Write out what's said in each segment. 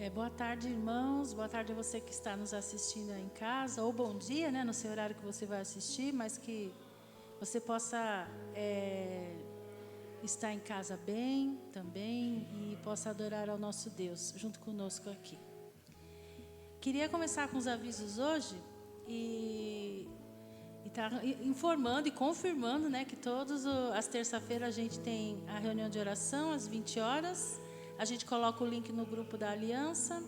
Boa tarde, irmãos. Boa tarde a você que está nos assistindo aí em casa. Ou bom dia, né? No seu horário que você vai assistir, mas que você possa estar em casa bem também e possa adorar ao nosso Deus junto conosco aqui. Queria começar com os avisos hoje e estar informando e confirmando, né, que todas as terças-feiras a gente tem a reunião de oração às 20 horas. A gente coloca o link no grupo da Aliança.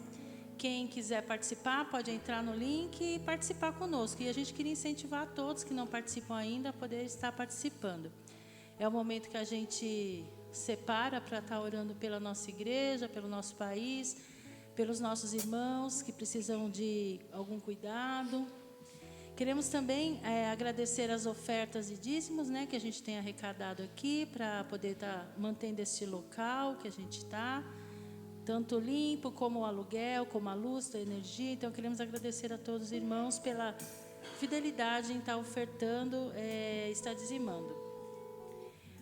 Quem quiser participar pode entrar no link e participar conosco. E a gente queria incentivar todos que não participam ainda a poder estar participando. É o momento que a gente separa para estar orando pela nossa igreja, pelo nosso país, pelos nossos irmãos que precisam de algum cuidado. Queremos também agradecer as ofertas e dízimos, né, que a gente tem arrecadado aqui para poder estar mantendo este local que a gente está, tanto limpo como o aluguel, como a luz, a energia. Então, queremos agradecer a todos os irmãos pela fidelidade em estar ofertando, estar dizimando.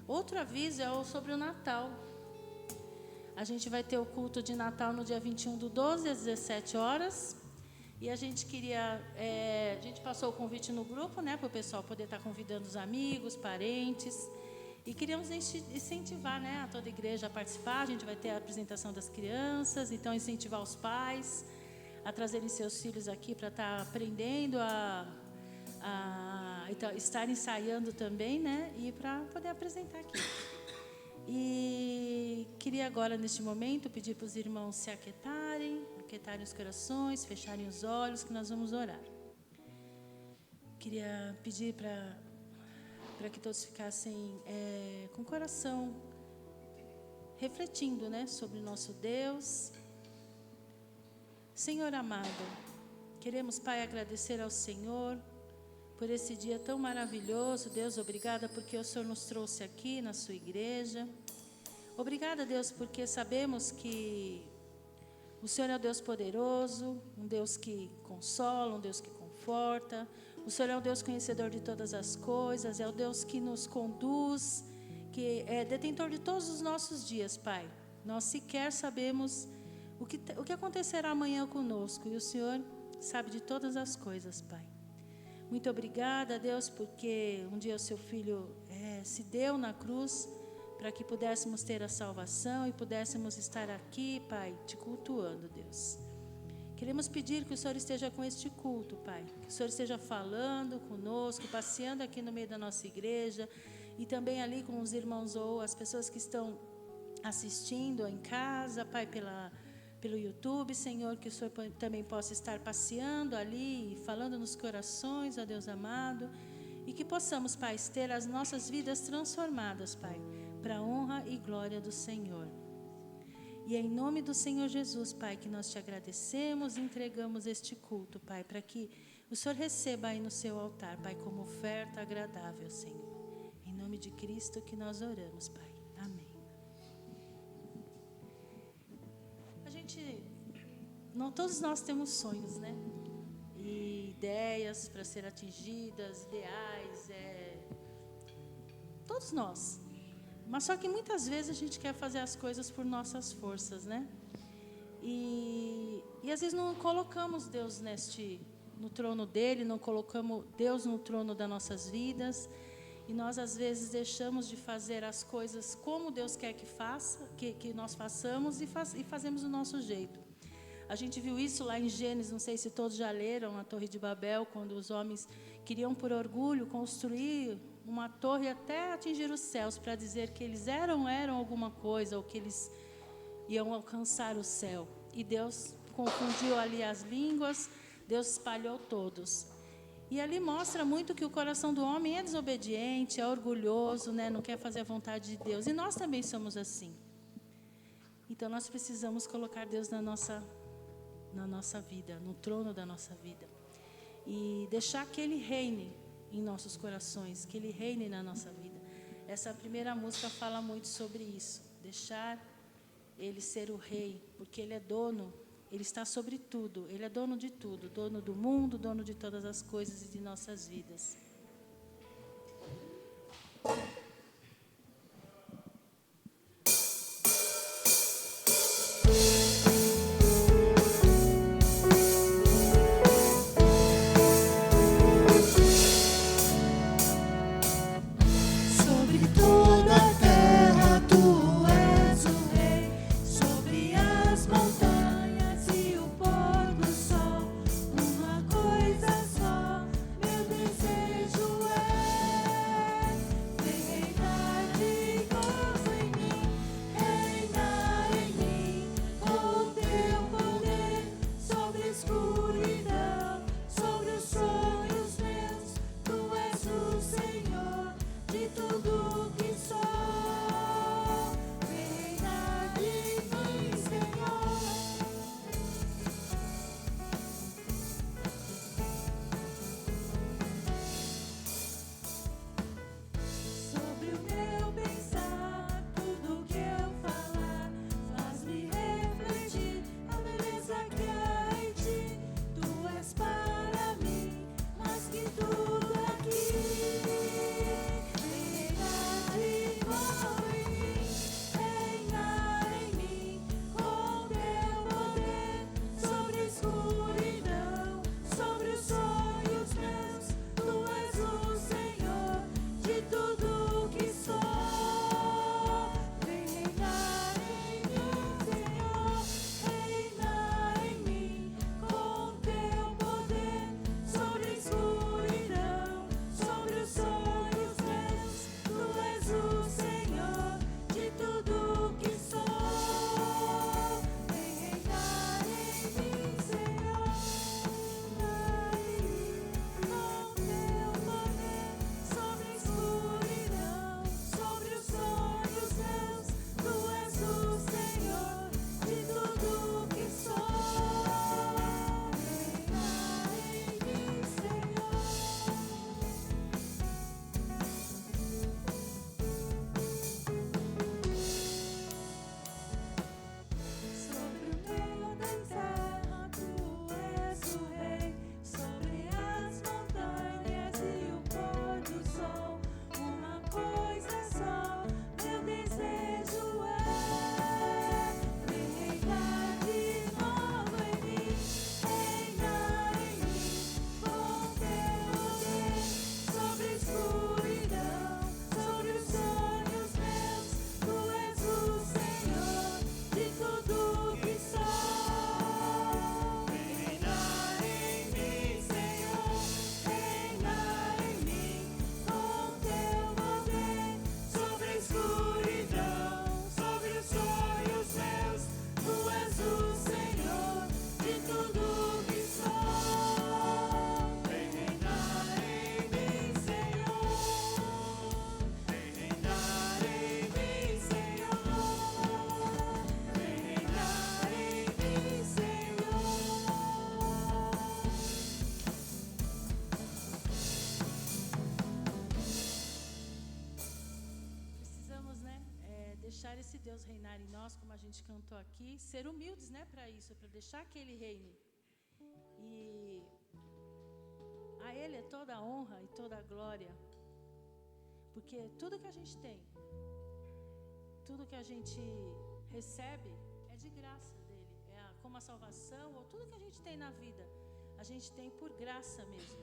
Outro aviso é sobre o Natal. A gente vai ter o culto de Natal no dia 21/12, às 17 horas. E a gente queria, a gente passou o convite no grupo, né, para o pessoal poder estar convidando os amigos, parentes. E queríamos incentivar, né, a toda a igreja a participar. A gente vai ter a apresentação das crianças, então incentivar os pais a trazerem seus filhos aqui para estar aprendendo então, estar ensaiando também, né, e para poder apresentar aqui. E queria agora, neste momento, pedir para os irmãos se aquietarem os corações, fecharem os olhos, que nós vamos orar. Queria pedir para que todos ficassem com o coração refletindo, né, sobre o nosso Deus. Senhor amado, queremos, Pai, agradecer ao Senhor por esse dia tão maravilhoso. Deus, obrigada porque o Senhor nos trouxe aqui na sua igreja. Obrigada, Deus, porque sabemos que o Senhor é um Deus poderoso, um Deus que consola, um Deus que conforta. O Senhor é um Deus conhecedor de todas as coisas, é o Deus que nos conduz, que é detentor de todos os nossos dias, Pai. Nós sequer sabemos o que acontecerá amanhã conosco, e o Senhor sabe de todas as coisas, Pai. Muito obrigada, Deus, porque um dia o seu Filho se deu na cruz para que pudéssemos ter a salvação e pudéssemos estar aqui, Pai, te cultuando, Deus. Queremos pedir que o Senhor esteja com este culto, Pai, que o Senhor esteja falando conosco, passeando aqui no meio da nossa igreja e também ali com os irmãos ou as pessoas que estão assistindo em casa, Pai, pelo YouTube, Senhor, que o Senhor também possa estar passeando ali, falando nos corações, ó Deus amado, e que possamos, Pai, ter as nossas vidas transformadas, Pai, para a honra e glória do Senhor. E é em nome do Senhor Jesus, Pai, que nós te agradecemos e entregamos este culto, Pai, para que o Senhor receba aí no seu altar, Pai, como oferta agradável, Senhor. Em nome de Cristo que nós oramos, Pai. Amém. Todos nós temos sonhos, né? E ideias para ser atingidas, ideais, todos nós. Mas só que muitas vezes a gente quer fazer as coisas por nossas forças, né? E às vezes não colocamos Deus no trono dele, não colocamos Deus no trono das nossas vidas. E nós às vezes deixamos de fazer as coisas como Deus quer que nós façamos e fazemos do nosso jeito. A gente viu isso lá em Gênesis, não sei se todos já leram, a Torre de Babel, quando os homens queriam por orgulho construir uma torre até atingir os céus, para dizer que eles eram alguma coisa, ou que eles iam alcançar o céu. E Deus confundiu ali as línguas, Deus espalhou todos. E ali mostra muito que o coração do homem é desobediente, é orgulhoso, né? Não quer fazer a vontade de Deus. E nós também somos assim. Então nós precisamos colocar Deus na nossa vida, no trono da nossa vida. E deixar que Ele reine em nossos corações, que Ele reine na nossa vida. Essa primeira música fala muito sobre isso. Deixar Ele ser o rei, porque Ele é dono. Ele está sobre tudo, Ele é dono de tudo, dono do mundo, dono de todas as coisas e de nossas vidas. deixar esse Deus reinar em nós, como a gente cantou aqui, ser humildes, né, para isso, para deixar que Ele reine. E a Ele é toda a honra e toda a glória, porque tudo que a gente tem, tudo que a gente recebe é de graça dele, como a salvação ou tudo que a gente tem na vida, a gente tem por graça mesmo.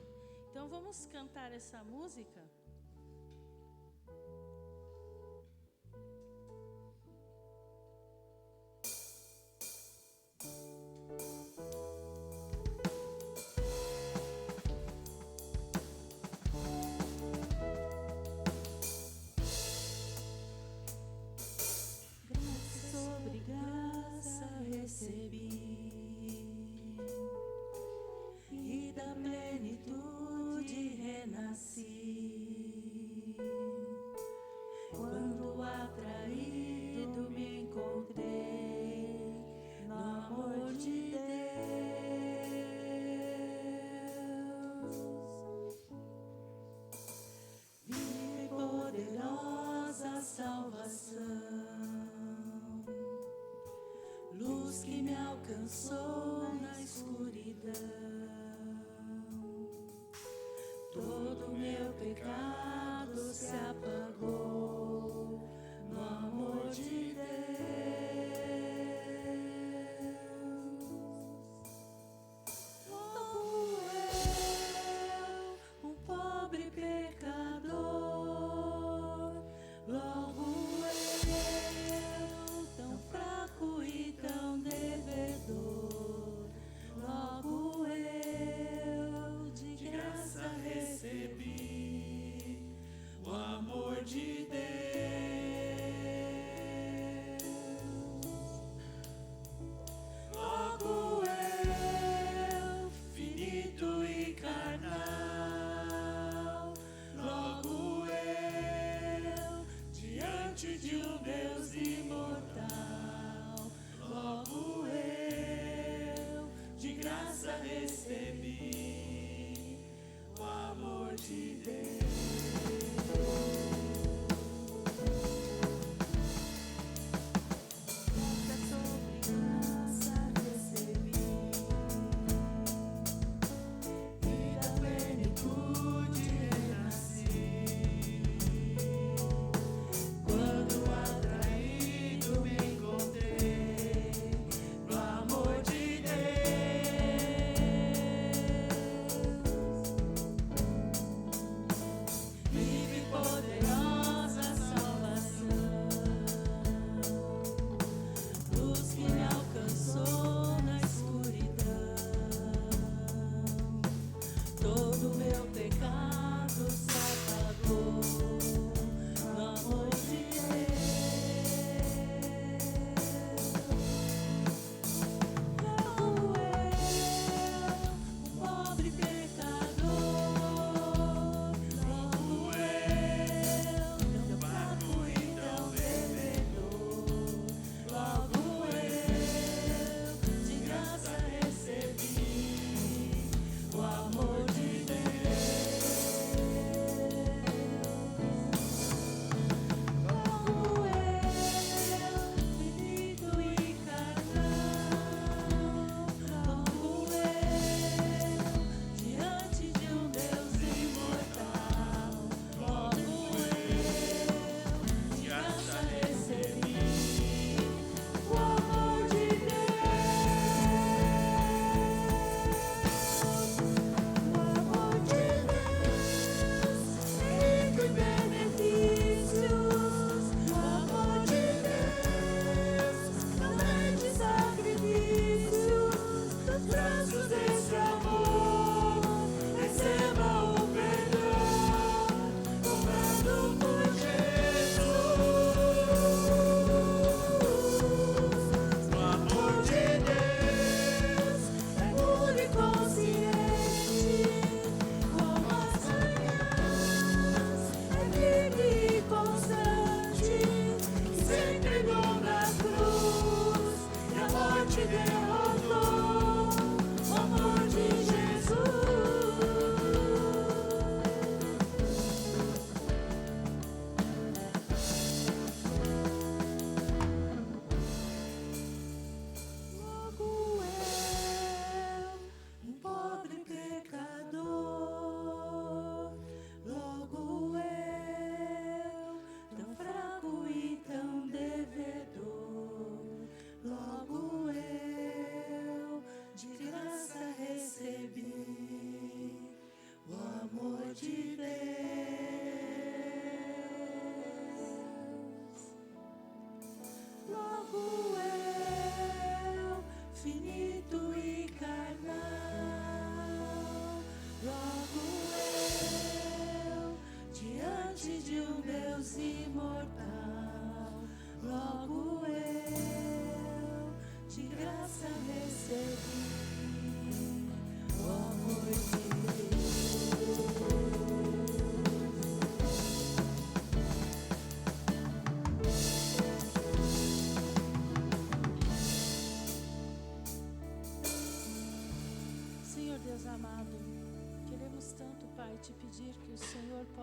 Então vamos cantar essa música. Sobre graça recebi e da plenitude renasci. Quando atraído me encontrei no amor de Deus, viva e poderosa salvação, luz que me alcançou na escuridão. Todo meu pecado se apagou no amor de Deus. Logo eu, um pobre pecador, logo eu, tão fraco e tão devedor, logo eu de graça recebi o amor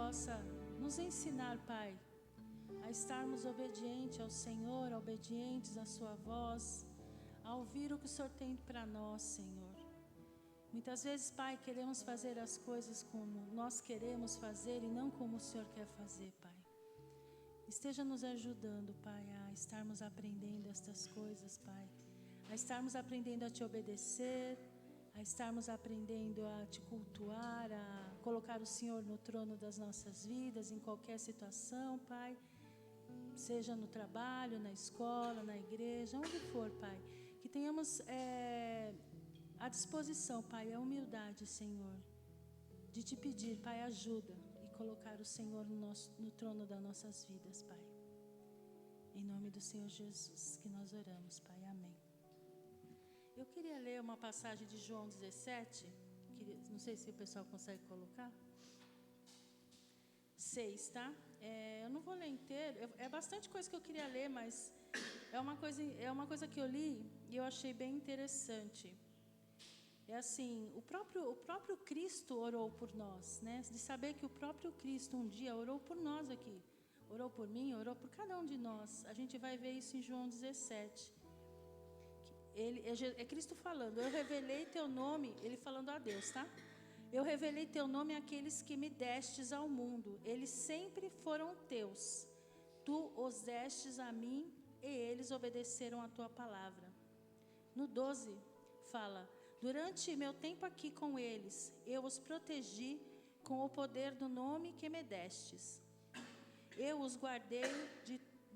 possa nos ensinar, Pai, a estarmos obedientes ao Senhor, obedientes à sua voz, a ouvir o que o Senhor tem para nós, Senhor. Muitas vezes, Pai, queremos fazer as coisas como nós queremos fazer e não como o Senhor quer fazer, Pai. Esteja nos ajudando, Pai, a estarmos aprendendo estas coisas, Pai. A estarmos aprendendo a Te obedecer, a estarmos aprendendo a Te cultuar, a colocar o Senhor no trono das nossas vidas, em qualquer situação, Pai. Seja no trabalho, na escola, na igreja, onde for, Pai. Que tenhamos à disposição, Pai, a humildade, Senhor, de Te pedir, Pai, ajuda e colocar o Senhor no trono das nossas vidas, Pai. Em nome do Senhor Jesus que nós oramos, Pai. Amém. Eu queria ler uma passagem de João 17, não sei se o pessoal consegue colocar. 6, tá? Eu não vou ler inteiro, é bastante coisa que eu queria ler, mas é uma coisa que eu li e eu achei bem interessante. É assim, o próprio Cristo orou por nós, né? De saber que o próprio Cristo um dia orou por nós aqui. Orou por mim, orou por cada um de nós. A gente vai ver isso em João 17. É Cristo falando, eu revelei teu nome, ele falando a Deus, tá? Eu revelei teu nome àqueles que me destes ao mundo. Eles sempre foram teus. Tu os destes a mim e eles obedeceram a tua palavra. No 12, fala: durante meu tempo aqui com eles, eu os protegi com o poder do nome que me destes. Eu os guardei de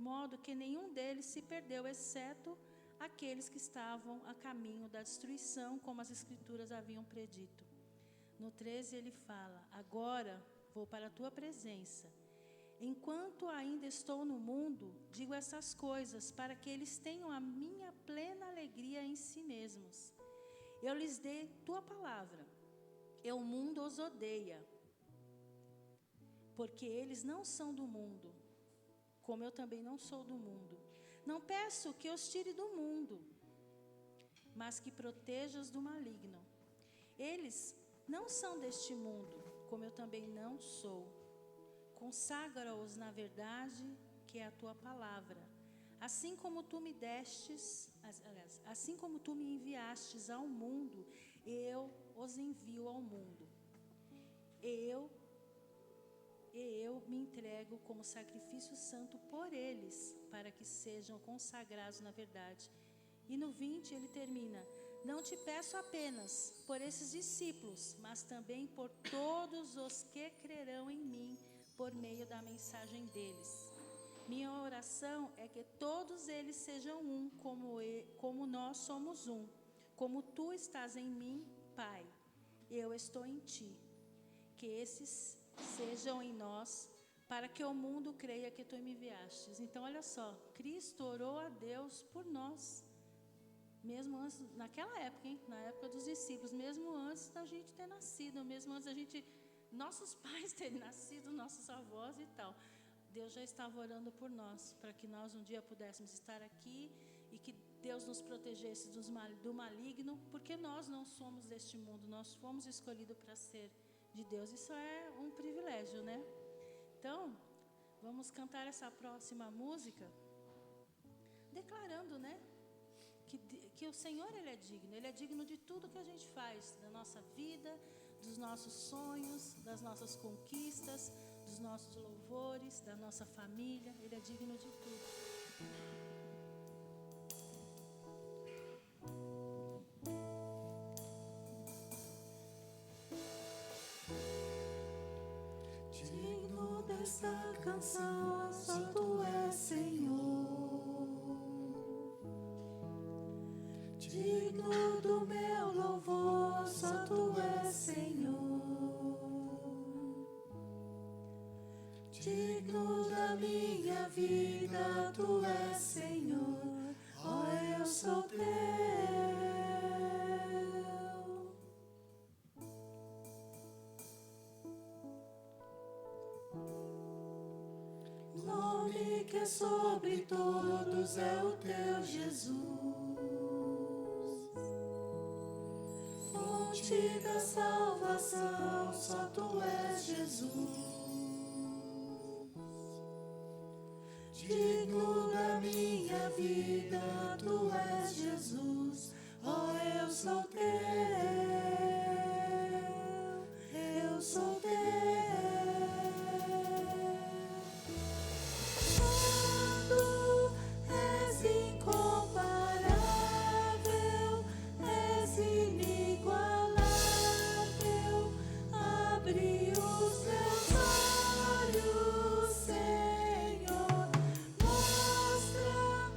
modo que nenhum deles se perdeu, exceto aqueles que estavam a caminho da destruição, como as Escrituras haviam predito. No 13 ele fala: agora vou para a tua presença. Enquanto ainda estou no mundo, digo essas coisas para que eles tenham a minha plena alegria em si mesmos. Eu lhes dei tua palavra. E o mundo os odeia, porque eles não são do mundo, como eu também não sou do mundo. Não peço que os tire do mundo, mas que protejas do maligno. Eles não são deste mundo, como eu também não sou. Consagra-os na verdade, que é a tua palavra. Assim como tu me destes, aliás, assim como tu me enviastes ao mundo, eu os envio ao mundo. Eu me entrego como sacrifício santo por eles, para que sejam consagrados na verdade. E no 20 ele termina: não te peço apenas por esses discípulos, mas também por todos os que crerão em mim, por meio da mensagem deles. Minha oração é que todos eles sejam um, como nós somos um. Como tu estás em mim, Pai, eu estou em ti. Que esses sejam em nós, para que o mundo creia que tu me enviastes. Então, olha só, Cristo orou a Deus por nós, mesmo antes, naquela época, hein? Na época dos discípulos, mesmo antes da gente ter nascido, mesmo antes da gente, nossos pais terem nascido, nossos avós e tal. Deus já estava orando por nós, para que nós um dia pudéssemos estar aqui e que Deus nos protegesse do maligno, porque nós não somos deste mundo, nós fomos escolhidos para ser de Deus. Isso é um privilégio, né? Então, vamos cantar essa próxima música, declarando, né? Que o Senhor, Ele é digno de tudo que a gente faz, da nossa vida, dos nossos sonhos, das nossas conquistas, dos nossos louvores, da nossa família. Ele é digno de tudo. Digno desta canção, só tu és, Senhor. Digno do meu louvor, só tu és, Senhor. Digno da minha vida, tu és, Senhor. Ó, eu sou teu. Nome que é sobre todos é o teu Jesus. Fonte da salvação, só tu és, Jesus. digno da minha vida, tu és Jesus. Oh, eu sou teu, eu sou teu. Santo, és incomparável, és inigualável. Abre os meus olhos, Senhor, mostra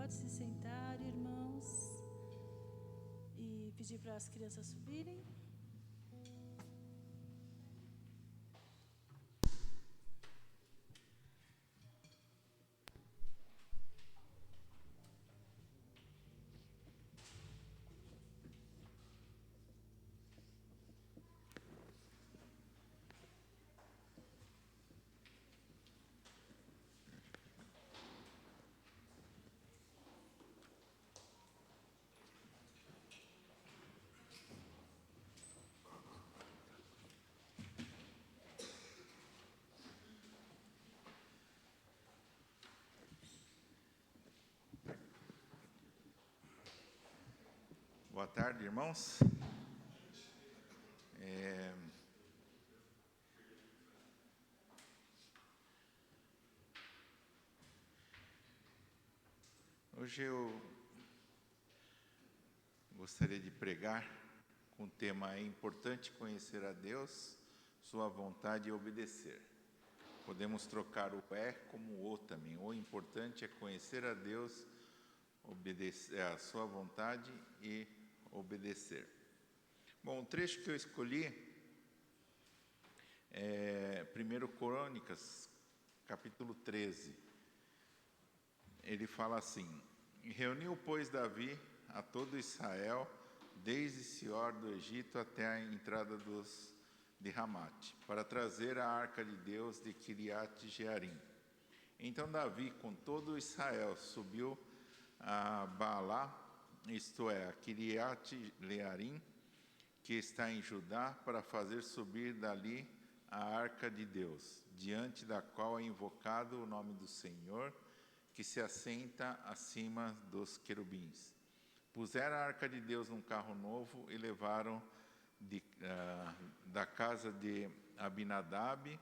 Pode se sentar, irmãos, e pedir para as crianças subirem. Boa tarde, irmãos. Hoje eu gostaria de pregar com o tema "É importante conhecer a Deus, sua vontade e obedecer". Podemos trocar o "é" como "o" também. O importante é conhecer a Deus, obedecer a sua vontade e obedecer. Bom, o trecho que eu escolhi é 1 Crônicas, capítulo 13. Ele fala assim: reuniu, pois, Davi a todo Israel, desde Sior do Egito até a entrada de Ramate, para trazer a arca de Deus de Quiriate-Jearim. Então Davi, com todo Israel, subiu a Baalá, isto é, a Quiriate-Jearim, que está em Judá, para fazer subir dali a arca de Deus, diante da qual é invocado o nome do Senhor, que se assenta acima dos querubins. Puseram a arca de Deus num carro novo e levaram da casa de Abinadab,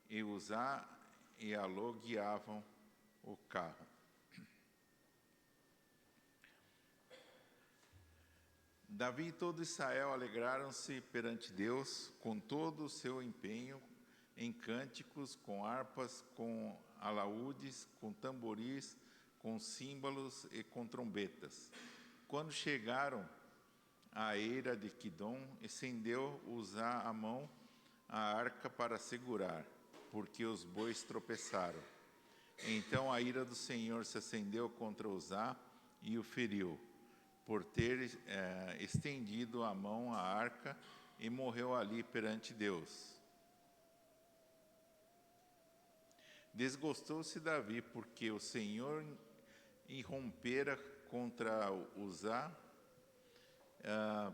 e Uzá e Alô guiavam o carro. Davi e todo Israel alegraram-se perante Deus com todo o seu empenho, em cânticos, com harpas, com alaúdes, com tamboris, com símbolos e com trombetas. Quando chegaram à eira de Quidom, estendeu Uzá a mão à arca para segurar, porque os bois tropeçaram. Então a ira do Senhor se acendeu contra Uzá e o feriu, por ter estendido a mão à arca, e morreu ali perante Deus. Desgostou-se Davi, porque o Senhor irrompera contra Uzá,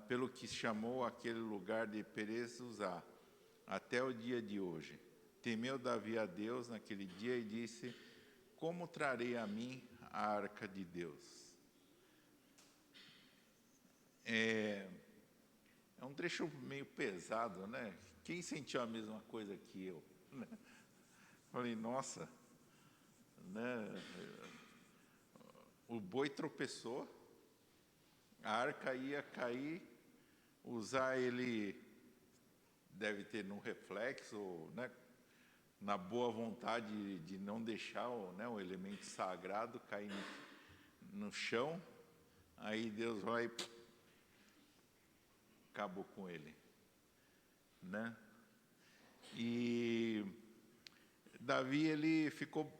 pelo que chamou aquele lugar de Perez-Uzá, até o dia de hoje. Temeu Davi a Deus naquele dia e disse: como trarei a mim a arca de Deus? É um trecho meio pesado, né? Quem sentiu a mesma coisa que eu? Né? Falei, nossa, né? O boi tropeçou, a arca ia cair, Uzá ele deve ter num reflexo, né? Na boa vontade de não deixar o elemento sagrado cair no chão, aí Deus vai e acabou com ele, né? E Davi ele ficou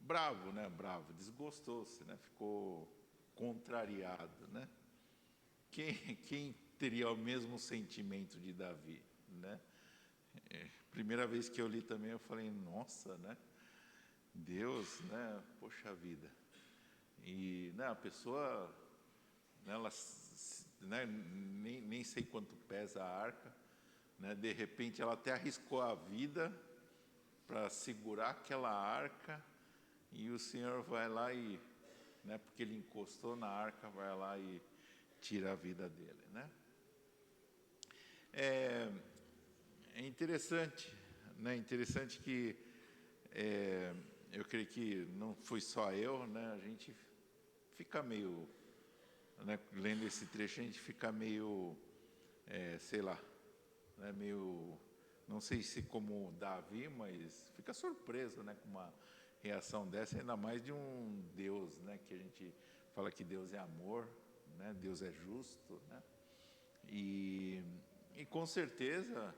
bravo, né? Desgostou-se, né? Ficou contrariado, né? Quem teria o mesmo sentimento de Davi, né? Primeira vez que eu li também eu falei, nossa, né? Deus, né? Poxa vida. E né, a pessoa, né, ela, né, nem sei quanto pesa a arca, né? De repente ela até arriscou a vida para segurar aquela arca, e o Senhor vai lá e, né, porque ele encostou na arca, vai lá e tira a vida dele, né? É interessante, né? Interessante que eu creio que não fui só eu, né? A gente fica meio, né, lendo esse trecho, a gente fica meio, sei lá, né, meio, não sei se como Davi, mas fica surpreso, né, com uma reação dessa, ainda mais de um Deus, né, que a gente fala que Deus é amor, né? Deus é justo, né? E com certeza,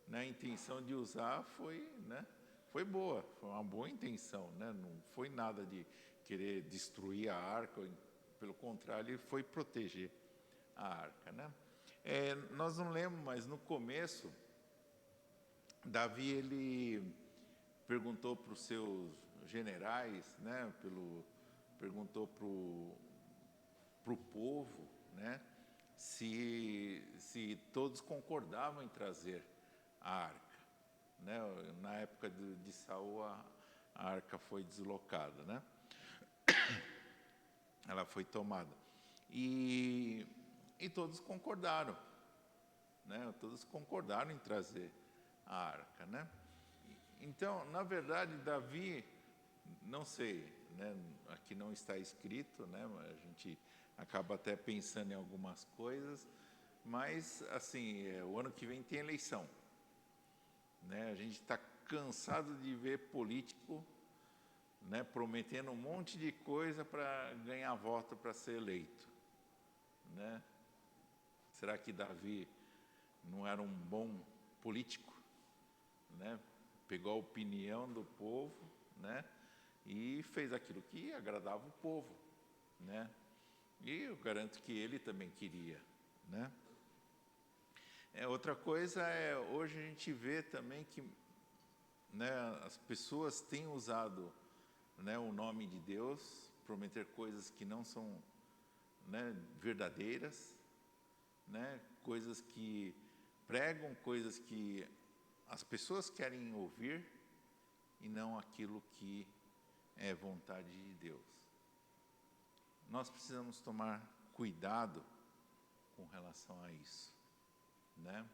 né, a intenção de usar foi, né, foi boa, foi uma boa intenção, né? Não foi nada de querer destruir a arca, pelo contrário, ele foi proteger a arca, né? Nós não lemos, mas no começo, Davi, ele perguntou para os seus generais, né, perguntou para o povo, né, se todos concordavam em trazer a arca, né? Na época de Saul, a arca foi deslocada, né? Ela foi tomada e todos concordaram, né? Todos concordaram em trazer a arca, né? Então, na verdade, Davi, não sei, né? Aqui não está escrito, né? A gente acaba até pensando em algumas coisas, mas assim, o ano que vem tem eleição, né? A gente está cansado de ver político, né, prometendo um monte de coisa para ganhar voto para ser eleito, né? Será que Davi não era um bom político, né? Pegou a opinião do povo, né, e fez aquilo que agradava o povo, né? E eu garanto que ele também queria, né? Outra coisa hoje a gente vê também que, né, as pessoas têm usado, né, o nome de Deus, prometer coisas que não são, né, verdadeiras, né, coisas que pregam, coisas que as pessoas querem ouvir e não aquilo que é vontade de Deus. Nós precisamos tomar cuidado com relação a isso, né?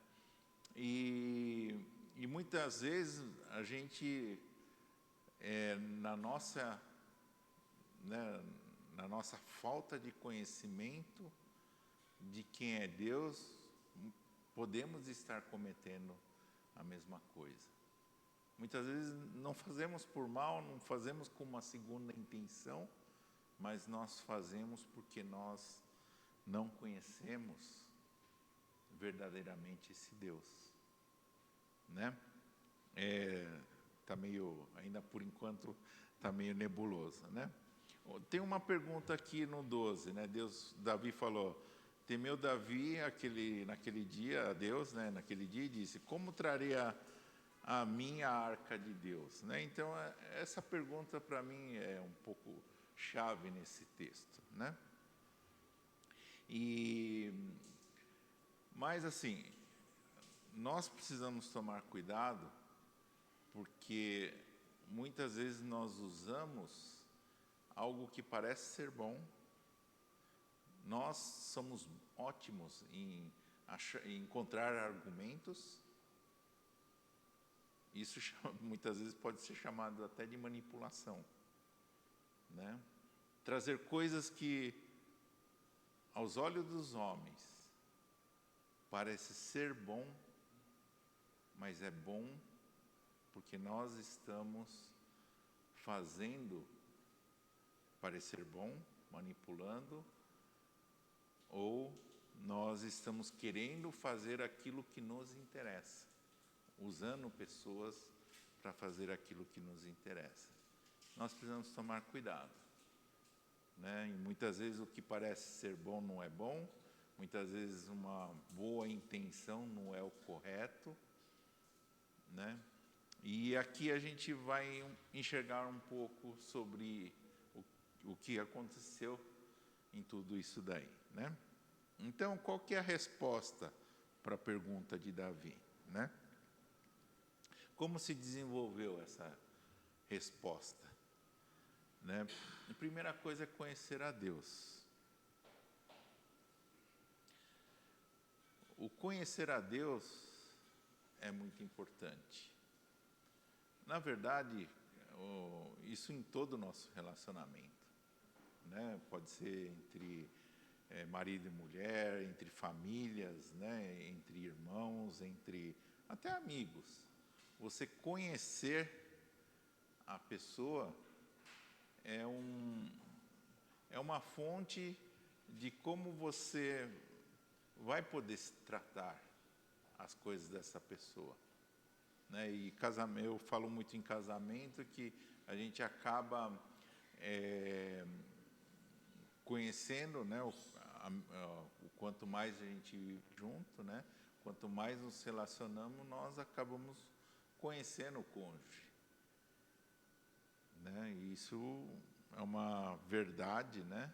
E muitas vezes a gente, na nossa, né, na nossa falta de conhecimento de quem é Deus, podemos estar cometendo a mesma coisa. Muitas vezes não fazemos por mal, não fazemos com uma segunda intenção, mas nós fazemos porque nós não conhecemos verdadeiramente esse Deus, né? Tá meio, ainda por enquanto, tá meio nebuloso, né? Tem uma pergunta aqui no 12, né? Davi falou: temeu Davi naquele dia a Deus, né? Naquele dia, e disse: como traria a minha arca de Deus, né? Então essa pergunta para mim é um pouco chave nesse texto, né? Mas assim, nós precisamos tomar cuidado, porque muitas vezes nós usamos algo que parece ser bom. Nós somos ótimos em encontrar argumentos. Isso muitas vezes pode ser chamado até de manipulação, né? Trazer coisas que, aos olhos dos homens, parece ser bom, mas é bom porque nós estamos fazendo parecer bom, manipulando, ou nós estamos querendo fazer aquilo que nos interessa, usando pessoas para fazer aquilo que nos interessa. Nós precisamos tomar cuidado, né? E muitas vezes o que parece ser bom não é bom, muitas vezes uma boa intenção não é o correto, né? E aqui a gente vai enxergar um pouco sobre o que aconteceu em tudo isso daí, né? Então, qual que é a resposta para a pergunta de Davi, né? Como se desenvolveu essa resposta, né? A primeira coisa é conhecer a Deus. O conhecer a Deus é muito importante. Na verdade, isso em todo o nosso relacionamento, né? Pode ser entre marido e mulher, entre famílias, né? Entre irmãos, entre até amigos. Você conhecer a pessoa é uma fonte de como você vai poder se tratar as coisas dessa pessoa, né? E casamento, eu falo muito em casamento que a gente acaba conhecendo, né? O quanto mais a gente vive junto, né? Quanto mais nos relacionamos, nós acabamos conhecendo o cônjuge, né? E isso é uma verdade, né?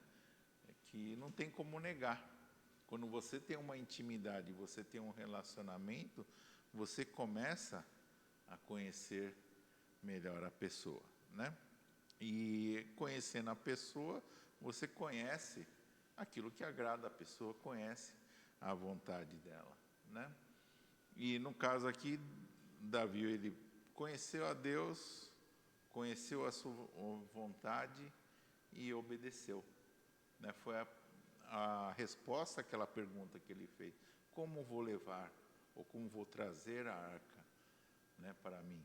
Que não tem como negar. Quando você tem uma intimidade, você tem um relacionamento, você começa a conhecer melhor a pessoa, né? E conhecendo a pessoa, você conhece aquilo que agrada a pessoa, conhece a vontade dela, né? E no caso aqui, Davi, ele conheceu a Deus, conheceu a sua vontade e obedeceu, né? Foi a resposta àquela pergunta que ele fez: como vou levar ou como vou trazer a arca, né, para mim,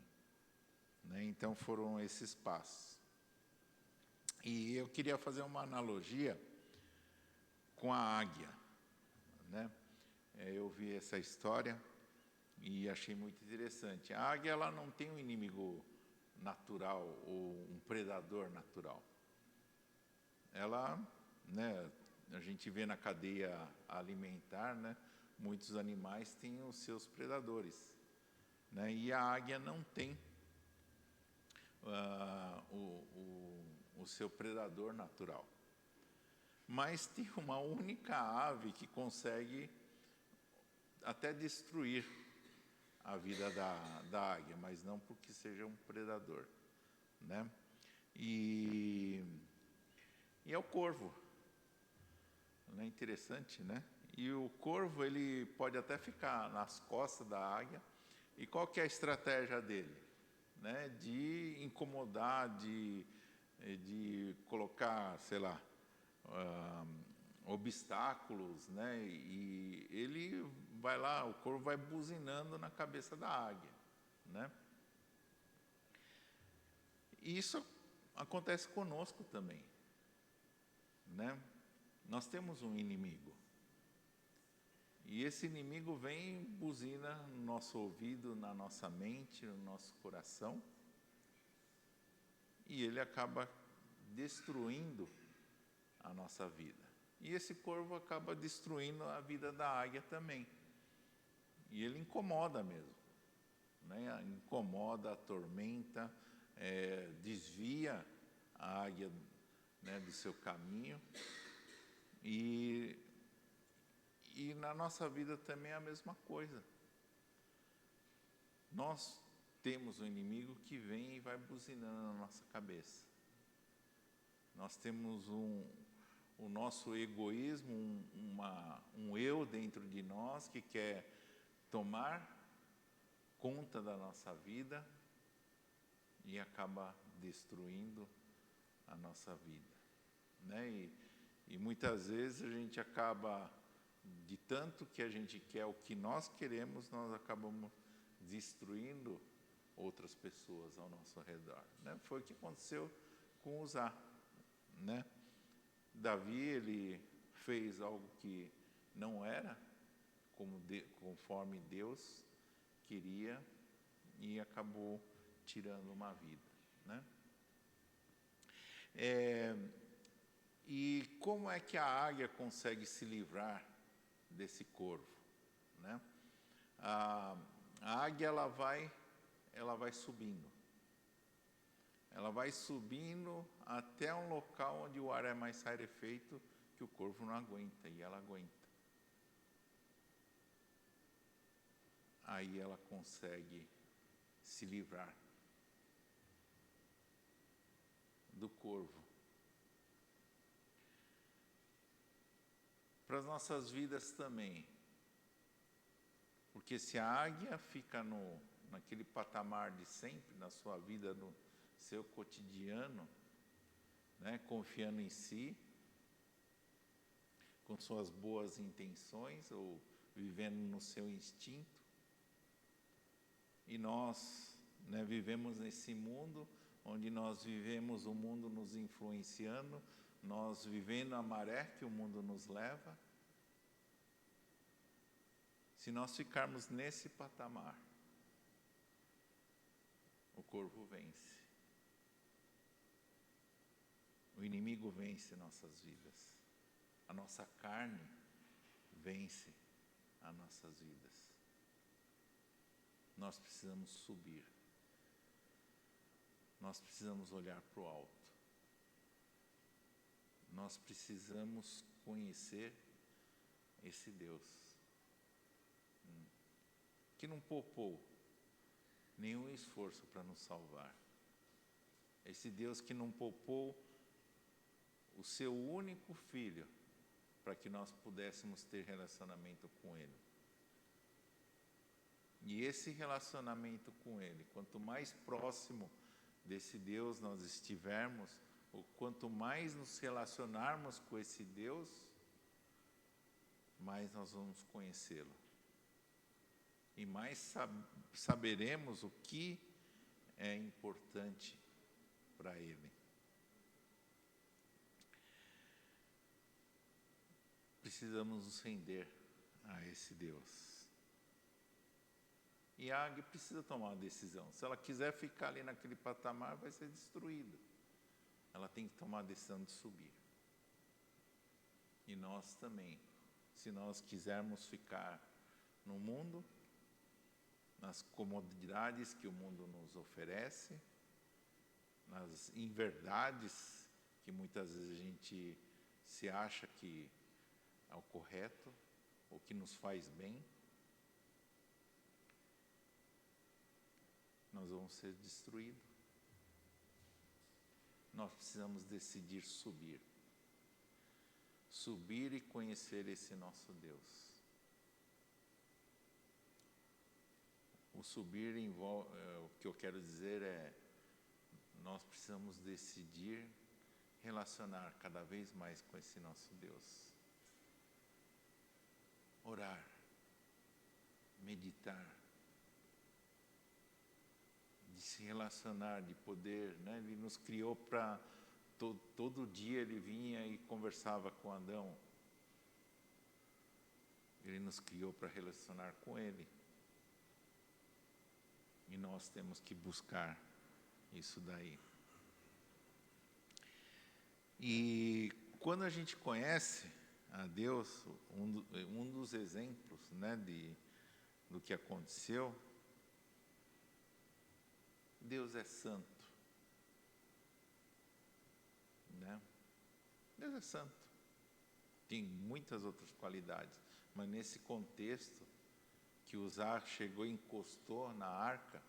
né? Então foram esses passos. E eu queria fazer uma analogia com a águia, né? Eu vi essa história e achei muito interessante. A águia, ela não tem um inimigo natural ou um predador natural. Ela, né, a gente vê na cadeia alimentar, né, muitos animais têm os seus predadores, né? E a águia não tem o seu predador natural. Mas tem uma única ave que consegue até destruir a vida da águia, mas não porque seja um predador, né? E é o corvo. Não é interessante, né? E o corvo, ele pode até ficar nas costas da águia. E qual que é a estratégia dele? Né? De incomodar, de colocar, sei lá, obstáculos, né? E ele vai lá, o corvo vai buzinando na cabeça da águia, né? E isso acontece conosco também, né? Nós temos um inimigo. E esse inimigo vem, buzina no nosso ouvido, na nossa mente, no nosso coração. E ele acaba destruindo a nossa vida. E esse corvo acaba destruindo a vida da águia também. E ele incomoda mesmo, né? Incomoda, atormenta, desvia a águia, né, do seu caminho. E na nossa vida também é a mesma coisa. Nós temos um inimigo que vem e vai buzinando na nossa cabeça. Nós temos o nosso egoísmo, um eu dentro de nós que quer tomar conta da nossa vida e acaba destruindo a nossa vida, né? E muitas vezes a gente acaba, de tanto que a gente quer o que nós queremos, nós acabamos destruindo outras pessoas ao nosso redor, né? Foi o que aconteceu com Uzá, né? Davi, ele fez algo que não era conforme Deus queria e acabou tirando uma vida, né? E como é que a águia consegue se livrar desse corvo, né? A águia, ela vai subindo. Ela vai subindo até um local onde o ar é mais rarefeito, que o corvo não aguenta, e ela aguenta. Aí ela consegue se livrar do corvo. Para as nossas vidas também. Porque se a águia fica naquele patamar de sempre, na sua vida, no seu cotidiano, né, confiando em si, com suas boas intenções, ou vivendo no seu instinto, e nós, né, vivemos nesse mundo, onde nós vivemos o mundo nos influenciando, nós vivendo a maré que o mundo nos leva, se nós ficarmos nesse patamar, o corpo vence. O inimigo vence nossas vidas. A nossa carne vence as nossas vidas. Nós precisamos subir. Nós precisamos olhar para o alto. Nós precisamos conhecer esse Deus que não poupou nenhum esforço para nos salvar. Esse Deus que não poupou o seu único filho para que nós pudéssemos ter relacionamento com Ele. E esse relacionamento com Ele, quanto mais próximo desse Deus nós estivermos, ou quanto mais nos relacionarmos com esse Deus, mais nós vamos conhecê-lo. E mais saberemos o que é importante para Ele. Precisamos nos render a esse Deus. E a águia precisa tomar uma decisão. Se ela quiser ficar ali naquele patamar, vai ser destruída. Ela tem que tomar a decisão de subir. E nós também, se nós quisermos ficar no mundo, nas comodidades que o mundo nos oferece, nas inverdades que muitas vezes a gente se acha que é o correto, ou que nos faz bem, nós vamos ser destruídos. Nós precisamos decidir subir. Subir e conhecer esse nosso Deus. O subir envolve, o que eu quero dizer é, nós precisamos decidir relacionar cada vez mais com esse nosso Deus. Orar, meditar, de se relacionar, de poder, né? Ele nos criou para, todo dia ele vinha e conversava com Adão. Ele nos criou para relacionar com Ele. E nós temos que buscar isso daí. E quando a gente conhece a Deus, um dos exemplos, né, do que aconteceu, Deus é santo, né? Deus é santo. Tem muitas outras qualidades, mas nesse contexto que Uzá chegou e encostou na arca,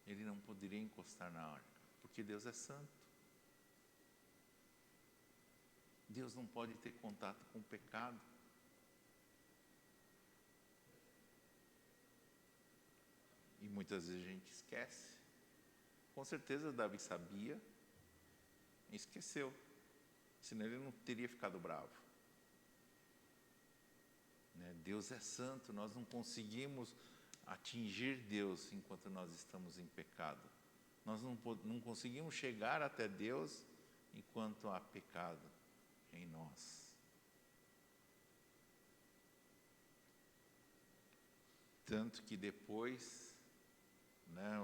ele não poderia encostar na arca, porque Deus é santo. Deus não pode ter contato com o pecado. E muitas vezes a gente esquece. Com certeza Davi sabia e esqueceu. Senão ele não teria ficado bravo. Né? Deus é santo, nós não conseguimos atingir Deus enquanto nós estamos em pecado. Nós não conseguimos chegar até Deus enquanto há pecado em nós. Tanto que depois, né,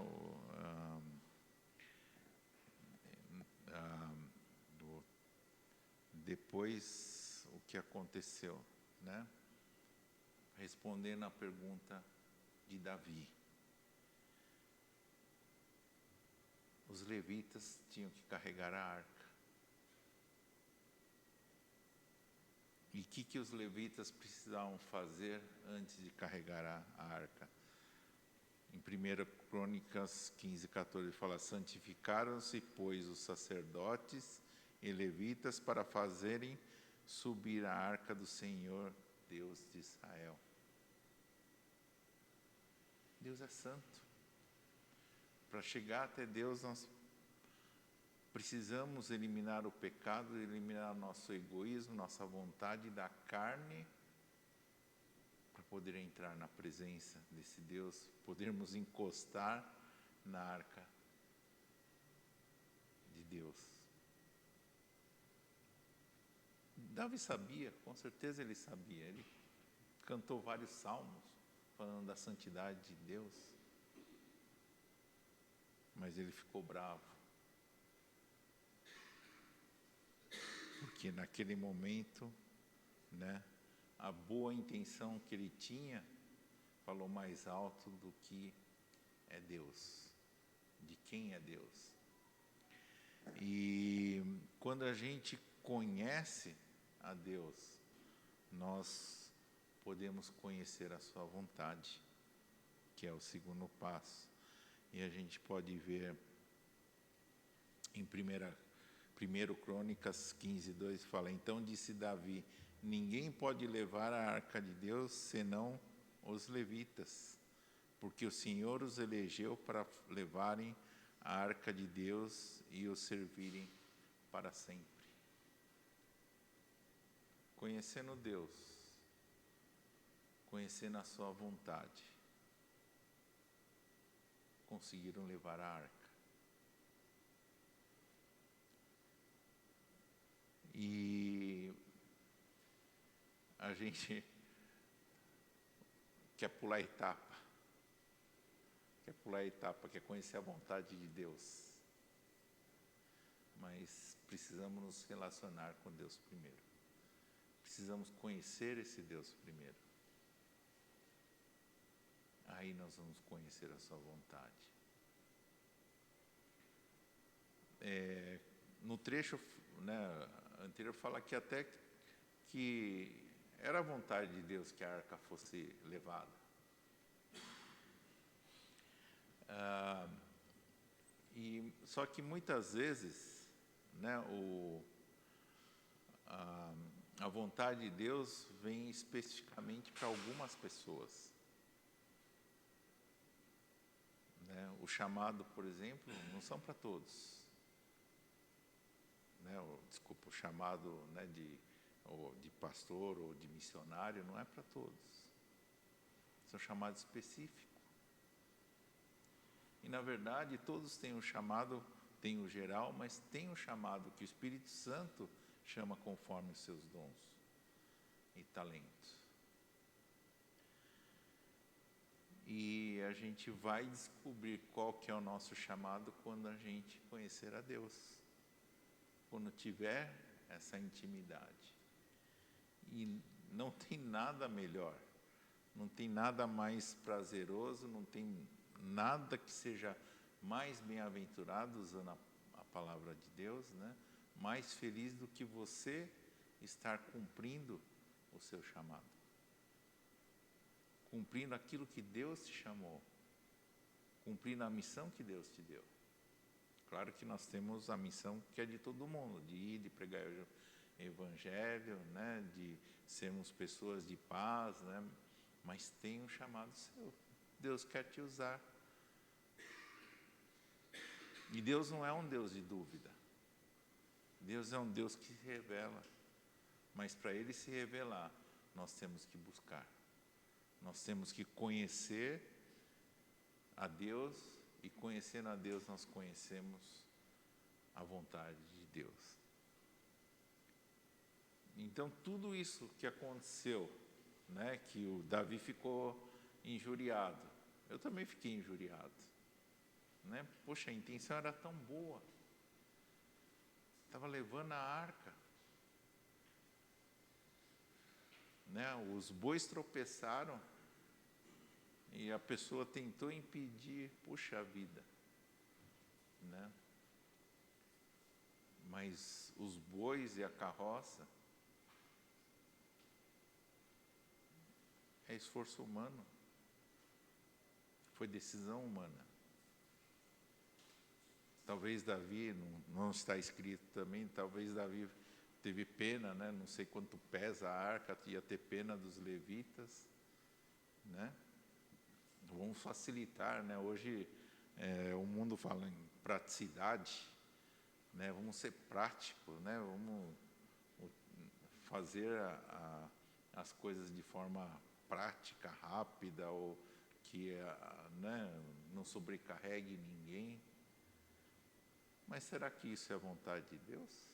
depois o que aconteceu, né? Respondendo à pergunta de Davi. Os levitas tinham que carregar a arca. E o que os levitas precisavam fazer antes de carregar a arca? Em 1 Crônicas 15, 14, fala: santificaram-se, pois, os sacerdotes e levitas para fazerem subir a arca do Senhor, Deus de Israel. Deus é santo. Para chegar até Deus, nós precisamos eliminar o pecado, eliminar nosso egoísmo, nossa vontade da carne, para poder entrar na presença desse Deus, podermos encostar na arca de Deus. Davi sabia, com certeza ele sabia. Ele cantou vários salmos falando da santidade de Deus. Mas ele ficou bravo. Porque naquele momento, né, a boa intenção que ele tinha falou mais alto do que é Deus, de quem é Deus. E quando a gente conhece a Deus, nós podemos conhecer a sua vontade, que é o segundo passo. E a gente pode ver em 1 Crônicas 15:2, fala: então disse Davi, ninguém pode levar a arca de Deus senão os levitas, porque o Senhor os elegeu para levarem a arca de Deus e o servirem para sempre. Conhecendo Deus, conhecendo a sua vontade, conseguiram levar a arca. E a gente quer pular etapa, quer conhecer a vontade de Deus. Mas precisamos nos relacionar com Deus primeiro. Precisamos conhecer esse Deus primeiro. Aí nós vamos conhecer a sua vontade. No trecho, né, anterior fala que até que era a vontade de Deus que a arca fosse levada. Só que muitas vezes, né, a vontade de Deus vem especificamente para algumas pessoas. Né? O chamado, por exemplo, não são para todos. Né? O chamado, né, de pastor ou de missionário não é para todos. São chamados específicos. E, na verdade, todos têm um chamado, tem o geral, mas tem um chamado que o Espírito Santo chama conforme os seus dons e talentos. E a gente vai descobrir qual que é o nosso chamado quando a gente conhecer a Deus. Quando tiver essa intimidade. E não tem nada melhor, não tem nada mais prazeroso, não tem nada que seja mais bem-aventurado, usando a palavra de Deus, né? Mais feliz do que você estar cumprindo o seu chamado. Cumprindo aquilo que Deus te chamou. Cumprindo a missão que Deus te deu. Claro que nós temos a missão que é de todo mundo, de ir, de pregar o evangelho, né? De sermos pessoas de paz, né? Mas tem um chamado seu. Deus quer te usar. E Deus não é um Deus de dúvida. Deus é um Deus que se revela. Mas para Ele se revelar, nós temos que buscar. Nós temos que conhecer a Deus, e conhecendo a Deus, nós conhecemos a vontade de Deus. Então, tudo isso que aconteceu, né, que o Davi ficou injuriado, eu também fiquei injuriado. Né? Poxa, a intenção era tão boa. Estava levando a arca. Né? Os bois tropeçaram e a pessoa tentou impedir, puxa vida. Né? Mas os bois e a carroça é esforço humano. Foi decisão humana. Talvez Davi, não está escrito também, talvez Davi teve pena, né? Não sei quanto pesa a arca, ia ter pena dos levitas, né? Vamos facilitar, né? Hoje o mundo fala em praticidade, né? Vamos ser práticos, né? Vamos fazer as coisas de forma prática, rápida, ou que, né, não sobrecarregue ninguém. Mas será que isso é a vontade de Deus?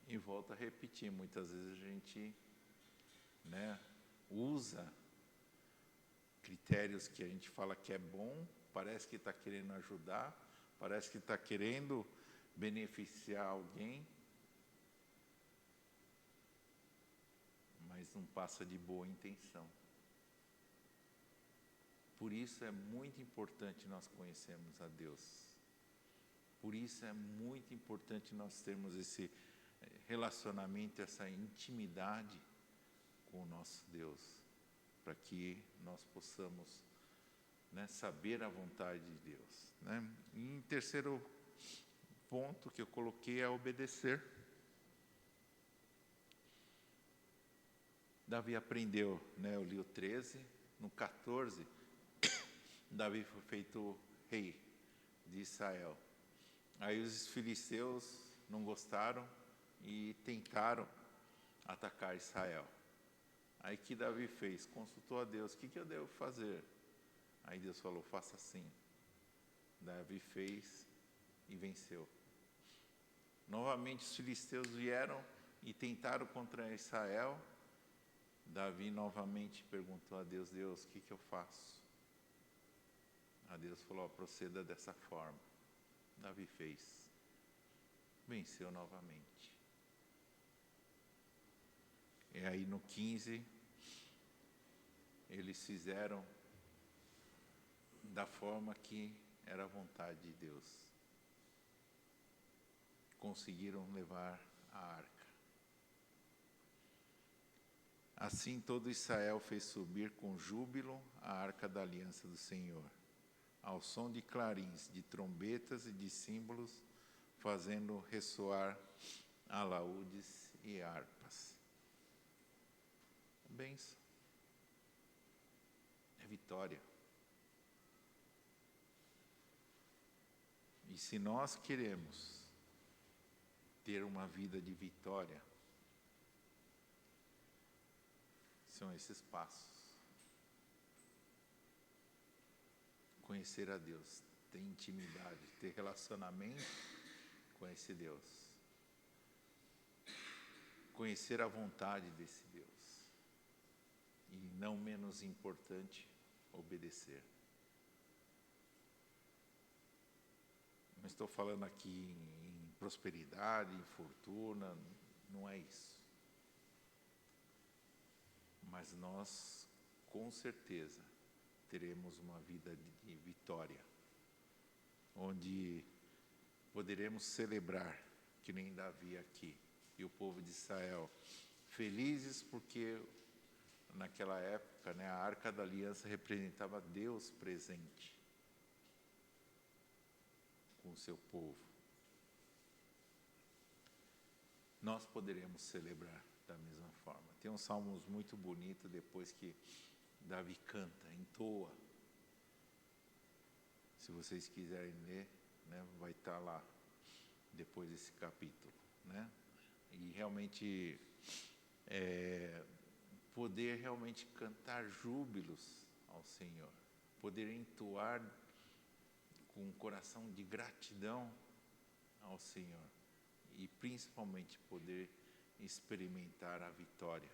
E volto a repetir, muitas vezes a gente, usa critérios que a gente fala que é bom, parece que está querendo ajudar, parece que está querendo beneficiar alguém, mas não passa de boa intenção. Por isso é muito importante nós conhecermos a Deus. Por isso é muito importante nós termos esse relacionamento, essa intimidade com o nosso Deus, para que nós possamos, saber a vontade de Deus. E em terceiro ponto que eu coloquei é obedecer. Davi aprendeu, eu li o 13, no 14, Davi foi feito rei de Israel. Aí os filisteus não gostaram e tentaram atacar Israel. Aí que Davi fez? Consultou a Deus, o que eu devo fazer? Aí Deus falou, faça assim. Davi fez e venceu. Novamente os filisteus vieram e tentaram contra Israel. Davi novamente perguntou a Deus, Deus, o que eu faço? A Deus falou, proceda dessa forma. Davi fez. Venceu novamente. E aí no 15, eles fizeram da forma que era a vontade de Deus. Conseguiram levar a arca. Assim todo Israel fez subir com júbilo a arca da aliança do Senhor, ao som de clarins, de trombetas e de símbolos, fazendo ressoar alaúdes e harpas. Bênção. É vitória. E se nós queremos ter uma vida de vitória, são esses passos. Conhecer a Deus, ter intimidade, ter relacionamento com esse Deus. Conhecer a vontade desse Deus. E, não menos importante, obedecer. Não estou falando aqui em prosperidade, em fortuna, não é isso. Mas nós, com certeza, teremos uma vida de vitória, onde poderemos celebrar, que nem Davi aqui, e o povo de Israel, felizes porque naquela época, a Arca da Aliança representava Deus presente com o seu povo. Nós poderemos celebrar da mesma forma. Tem uns salmos muito bonitos depois que Davi canta, entoa. Se vocês quiserem ler, vai estar lá depois desse capítulo, E realmente poder realmente cantar júbilos ao Senhor, poder entoar com um coração de gratidão ao Senhor e principalmente poder experimentar a vitória,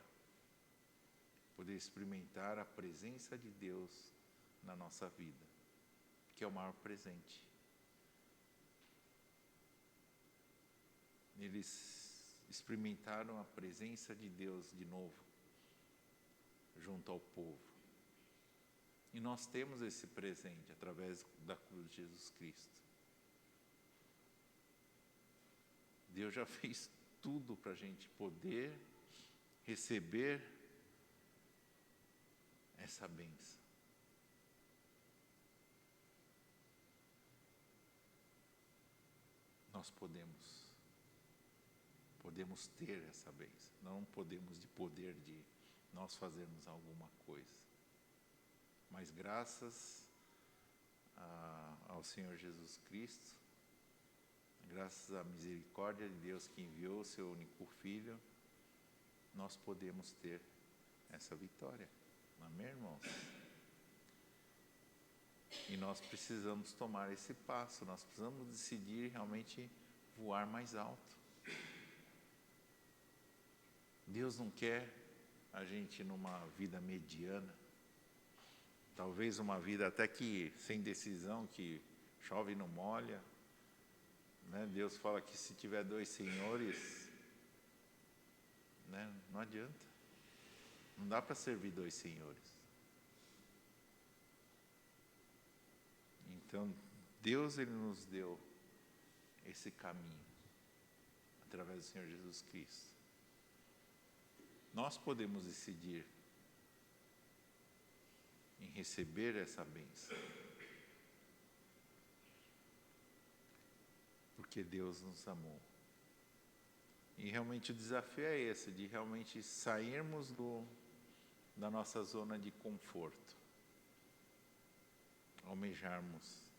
poder experimentar a presença de Deus na nossa vida, que é o maior presente. Eles experimentaram a presença de Deus de novo, junto ao povo. E nós temos esse presente através da cruz de Jesus Cristo. Deus já fez tudo para a gente poder receber essa bênção. Nós podemos ter essa bênção. Não podemos de poder de nós fazermos alguma coisa. Mas graças ao Senhor Jesus Cristo, graças à misericórdia de Deus que enviou o seu único Filho, nós podemos ter essa vitória. Amém, irmãos? E nós precisamos tomar esse passo, nós precisamos decidir realmente voar mais alto. Deus não quer a gente numa vida mediana, talvez uma vida até que sem decisão, que chove e não molha, né? Deus fala que se tiver 2 senhores, né? Não adianta, não dá para servir 2 senhores. Então, Deus ele nos deu esse caminho, através do Senhor Jesus Cristo. Nós podemos decidir em receber essa bênção, porque Deus nos amou. E realmente o desafio é esse, de realmente sairmos da nossa zona de conforto, almejarmos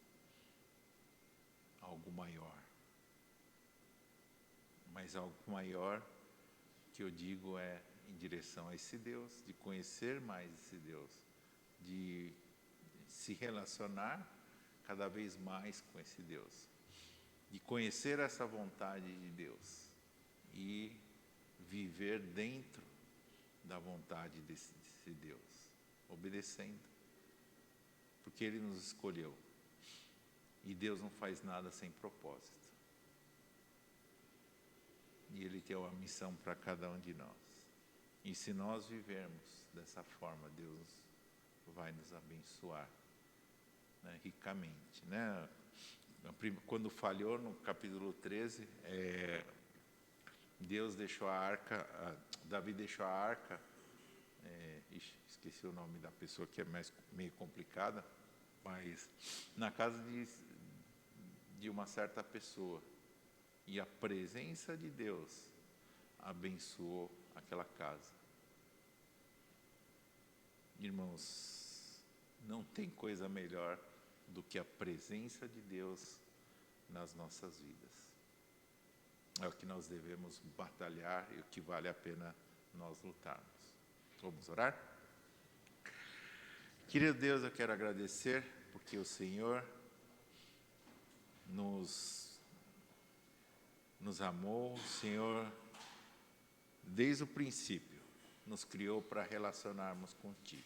algo maior. Mas algo maior que eu digo é em direção a esse Deus, de conhecer mais esse Deus, de se relacionar cada vez mais com esse Deus, de conhecer essa vontade de Deus e viver dentro da vontade desse Deus, obedecendo, porque Ele nos escolheu. E Deus não faz nada sem propósito. E Ele tem uma missão para cada um de nós. E se nós vivermos dessa forma, Deus vai nos abençoar, né, ricamente, né? Quando falhou no capítulo 13, Deus deixou a arca, Davi deixou a arca, esqueci o nome da pessoa que é meio complicada, mas na casa de uma certa pessoa, e a presença de Deus abençoou aquela casa. Irmãos, não tem coisa melhor do que a presença de Deus nas nossas vidas. É o que nós devemos batalhar e o que vale a pena nós lutarmos. Vamos orar? Querido Deus, eu quero agradecer porque o Senhor nos amou, o Senhor, desde o princípio, nos criou para relacionarmos contigo.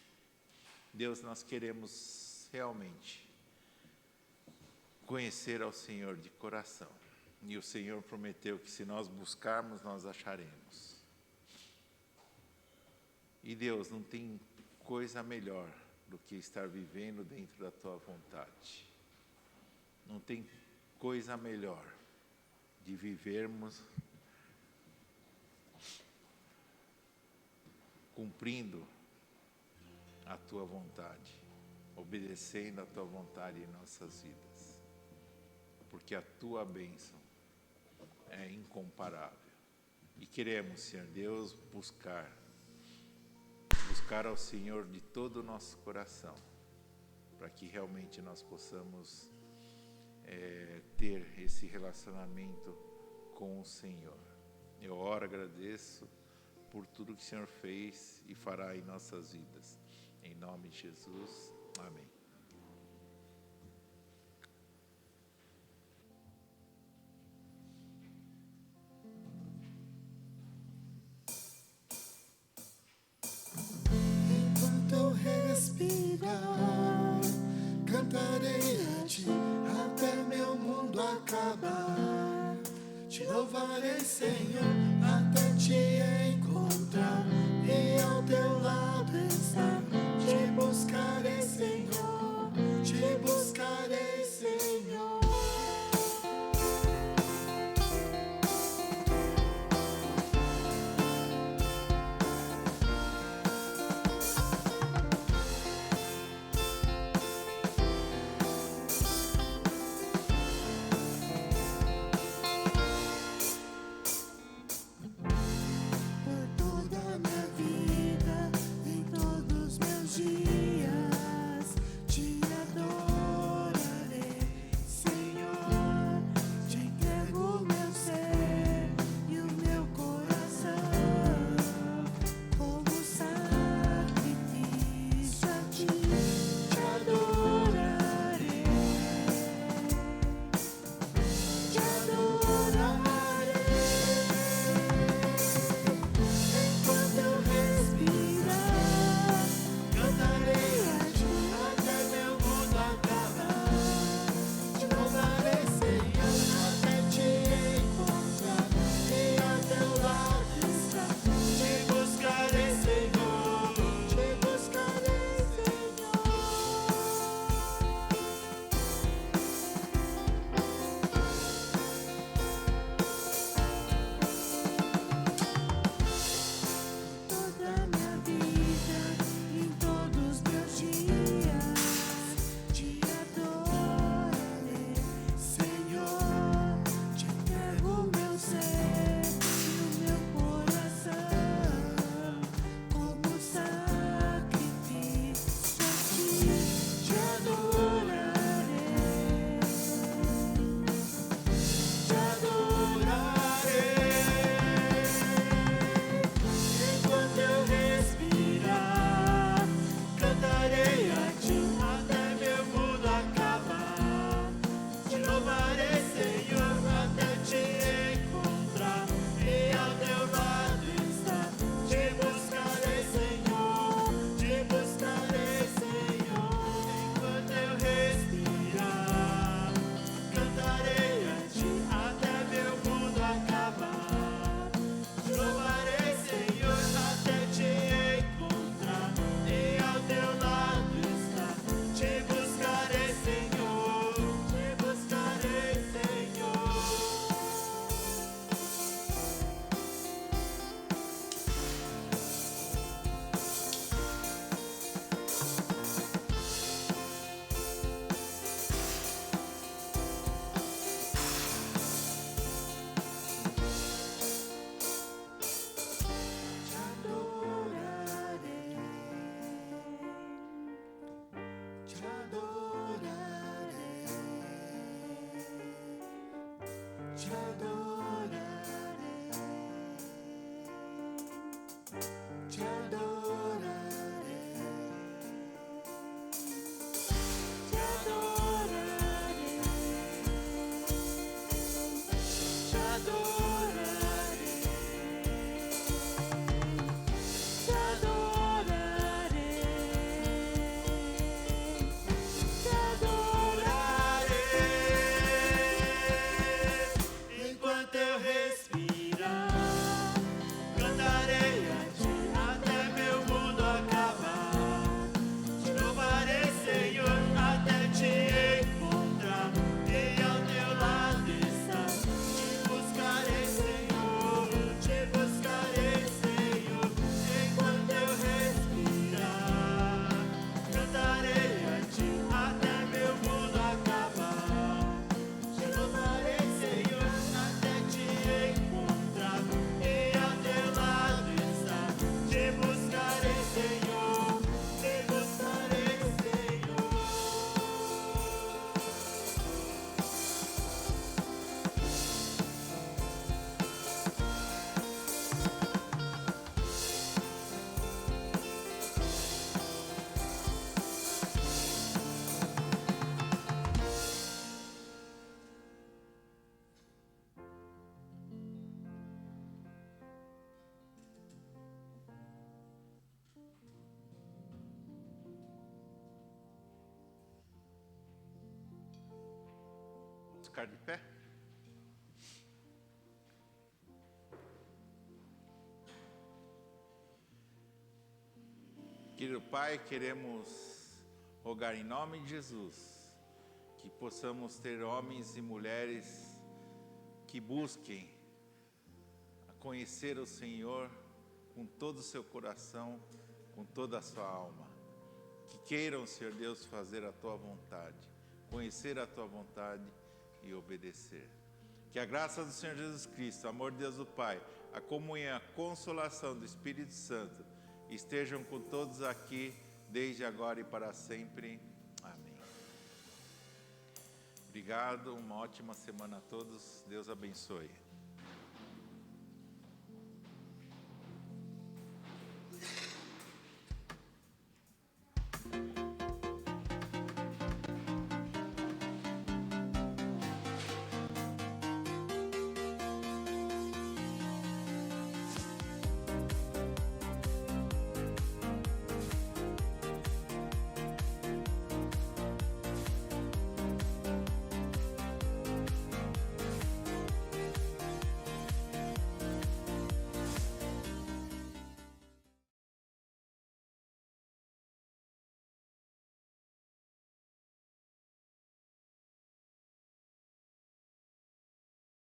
Deus, nós queremos realmente conhecer ao Senhor de coração. E o Senhor prometeu que se nós buscarmos, nós acharemos. E Deus, não tem coisa melhor do que estar vivendo dentro da Tua vontade. Não tem coisa melhor de vivermos cumprindo a Tua vontade, obedecendo a Tua vontade em nossas vidas, porque a Tua bênção é incomparável. E queremos, Senhor Deus, buscar ao Senhor de todo o nosso coração, para que realmente nós possamos ter esse relacionamento com o Senhor. Eu oro, agradeço por tudo que o Senhor fez e fará em nossas vidas. Em nome de Jesus, amém. Enquanto eu respirar, cantarei a Ti até meu mundo acabar. Te louvarei, Senhor, até Te encontrar e ao Teu lado estar. Te buscarei, Senhor, Te buscarei, Senhor. te adorarei, te adorarei, te adorarei, te adorarei, te adorarei, te adorarei. Enquanto eu respirar, cantarei a ti até meu mundo acabar. Te louvarei, Senhor, até te encontrar e ao teu lado estar. Te buscarei, Senhor, te buscarei, Senhor. Enquanto eu respirar, cantarei a ti até meu mundo acabar. Te louvarei, Senhor, até te encontrar e ao teu lado estar. Te buscarei, Senhor, te buscarei, Senhor. Vamos ficar de pé? Querido Pai, queremos rogar em nome de Jesus que possamos ter homens e mulheres que busquem a conhecer o Senhor com todo o seu coração, com toda a sua alma. Que queiram, Senhor Deus, fazer a Tua vontade, conhecer a Tua vontade e obedecer. Que a graça do Senhor Jesus Cristo, o amor de Deus o Pai, a comunhão, a consolação do Espírito Santo estejam com todos aqui, desde agora e para sempre. Amém. Obrigado, uma ótima semana a todos. Deus abençoe.